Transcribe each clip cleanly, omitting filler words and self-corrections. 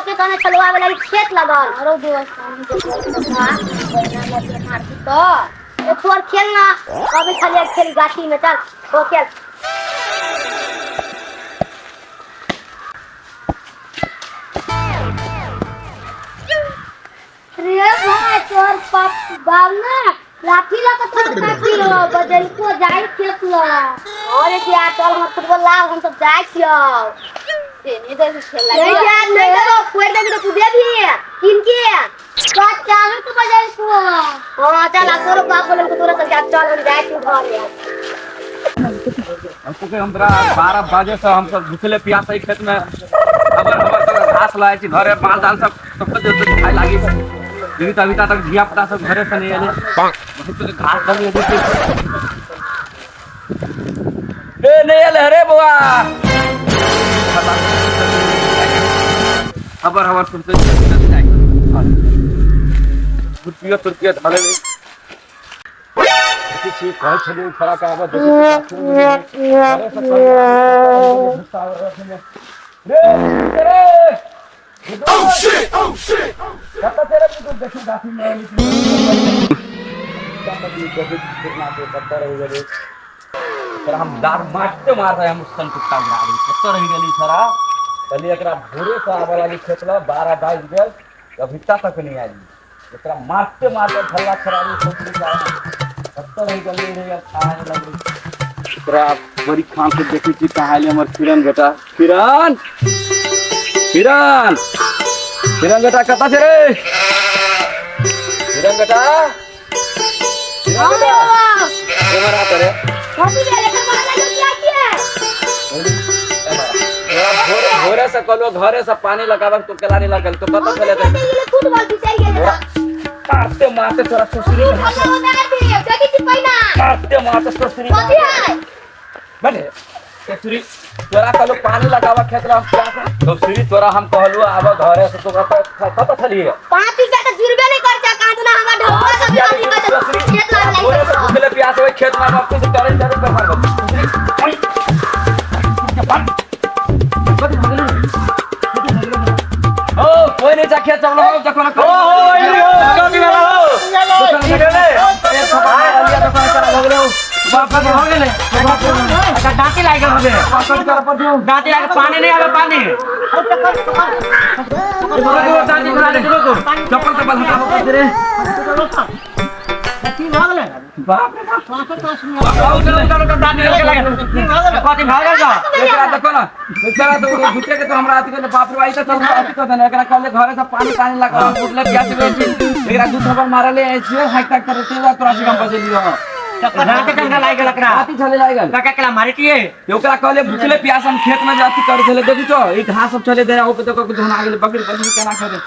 के तने चलवा वाला खेत लगल अरे दोस्त तो एक और खेलना अभी खाली खेल गाछी में चल तो खेल रे भाई तोर पाप बावना लाठी ला तो काटी लो बदल को जाई खेत लो अरे क्या चल हम फुटबॉल ला हम सब जाई छियो तेने दे खेला नहीं यार नहीं तो कोई दे तो दे भी किनके का चाहे तो बजाई को हां चल तोर बाप बोले को तोरा से चल हम जाई छी घर यार हमको के हमरा 12 बजे से हम सब घुसले पियास खेत में खबर घास लाए छी घरे माल दाल सब खाए लागी यही तो अभी तक धिया पुता सब घरे से नहीं आले बहुत घास बनी है ए नहीं आले रे बुआ खबर हमार सुनते जाए तुर्किया धले किसी कह छले खरा का आवाज रे Oh shit! कता तेरे भी तो देखो गाठी में कता भी कितना पे पत्थर हो गए पर हम दार मारते मार रहे हम सन कुत्ता गाड़ी पत्थर रह गली सारा पहले एकरा भोरे से आवे वाली खेतला 12 22 गेल अभी तक नहीं आई एकरा मारते झल्ला खराबी छोटी जाए पत्थर रह गली रे खाने लगी एकरा बड़ी खान से देखी छी कहां ले हमर किरण बेटा किरण बेटा कता छे रे किरण बेटा हमारा करे कॉपी ले लेकर बोला क्या किया भोरे से कलो घरे से पानी लगावे तो केला नहीं लगल तो कता चले दे फुटबॉल बिचाई गेल मारते तोरा सुसरी मारते सुसरी कथि है बने सुसरी तोरा कलो पानी लगावा खेत ला तो सुसरी तोरा हम कहलु आब घरे से तो कता चली है 5 रुपया का जुर्बे नहीं करता कांदना हमरा ढोका सब खेत ला भूखले प्यास होय खेत में बाप से करे पे मारबो ओ कोई नहीं जा खेत चलो देखो ना ओ कभी वाला हो बाप हो गेले का डांटी लाग गेल होबे पकड़ कर पर दियो डांटी लाग पानी नहीं आवे पानी डांटी बना दे तो चप्पल से बंधा हो रे की भाग ले बाप रे बाप उधर डांटी लगे कथि भाग गया एकरा देखो ना बेचारा तो भूखे के तो हमरा आती के बाप रे भाई तो सब आती को देना एकरा कहले घरे से पानी लगा उठले प्यास एकरा दूध खबर मारले ऐसे हाई तक करते तोरा से हम बजे लियो रात टंगा लाग गेल एकरा आती चले लाग गेल काका केला मारी किए ओकरा कहले भूखले प्यास हम खेत में जाती कर देले देखि तो ई घास सब चले दे ओ पे तो को धोना गेल बकरी बकरी केना करे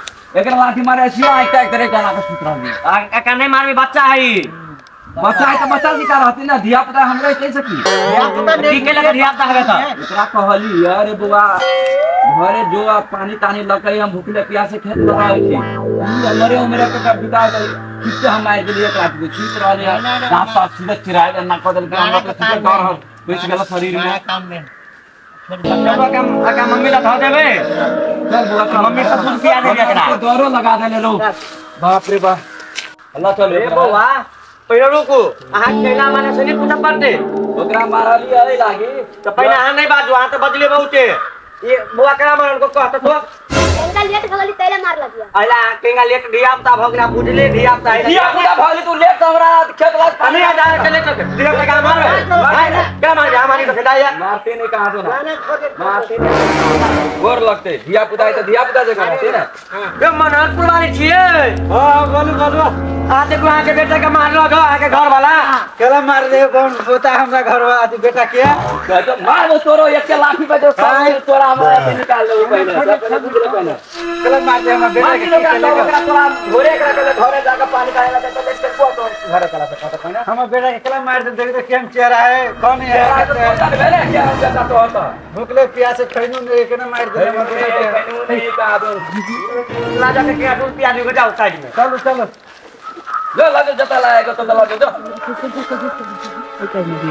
एकरा लाठी मारे छिया आई तक करे केना के सुतरा में काका नहीं मारबे बच्चा है बच्चा है तो बच्चा की का रहती ना धिया पुता हमरे कैसे की धिया पुता नहीं के लगे धिया पुता हवे त एकरा कहली अरे बुआ घरे जो पानी तानी लकई हम भूखले प्यासे खेत में रहे थी मरे उमरे के बिता गई किसे हम आए के लिए रात को छीत रहले रात सीधे चिराए ना कदल के हम लोग के डर हो कुछ गलत शरीर में काम में बच्चा का मम्मी ला धा देबे चल बुआ का मम्मी सब सुन पिया दे एकरा दोरो लगा देले लो बाप रे बाप अल्लाह चल रे बुआ पहिला रुको आहा केला माने सनी पूजा पड़ते ओकरा मारली आए लागी तो पहिला आ नहीं बाजू आ तो बदले बहुते ये बुआ करा मारन को कहत तो केंगा लेट भगली तेरे मार लगिया आइला केंगा लेट धियापुता भगना बुझले धियापुता भगली तू लेट हमरा खेत लाग पानी आ जाए के लेट धियापुता का मारबे क्या मार जा मारी तो खेदाया मारते नहीं कहां तो ना मारते गोर लगते धियापुता है तो धियापुता जगह रहते ना बे मनहर पुरवानी छिए हां बोलू आते को आके बेटा के मार लो आके घर वाला केला मार दे कौन होता हमरा घर वाला आदि बेटा के तो मार तोरो एक के लाठी पे जो तोरा हमरा से निकाल ले पहले केला मार दे हमरा बेटा के तोरा घोरे एकरा के घरे जाके पानी काहे लगे तो लेट को तो घरे चला सकता है हमरा बेटा के केला मार दे देख केम चेहरा है कौन है वेले क्या जाता तो होता भूखले प्यास से खैनु नहीं केना मार दे हमरा बेटा के नहीं का दो ला जाके के दूध पिया दे जाओ साइड में चलो लो लगे जता लाएगा तो लगे जो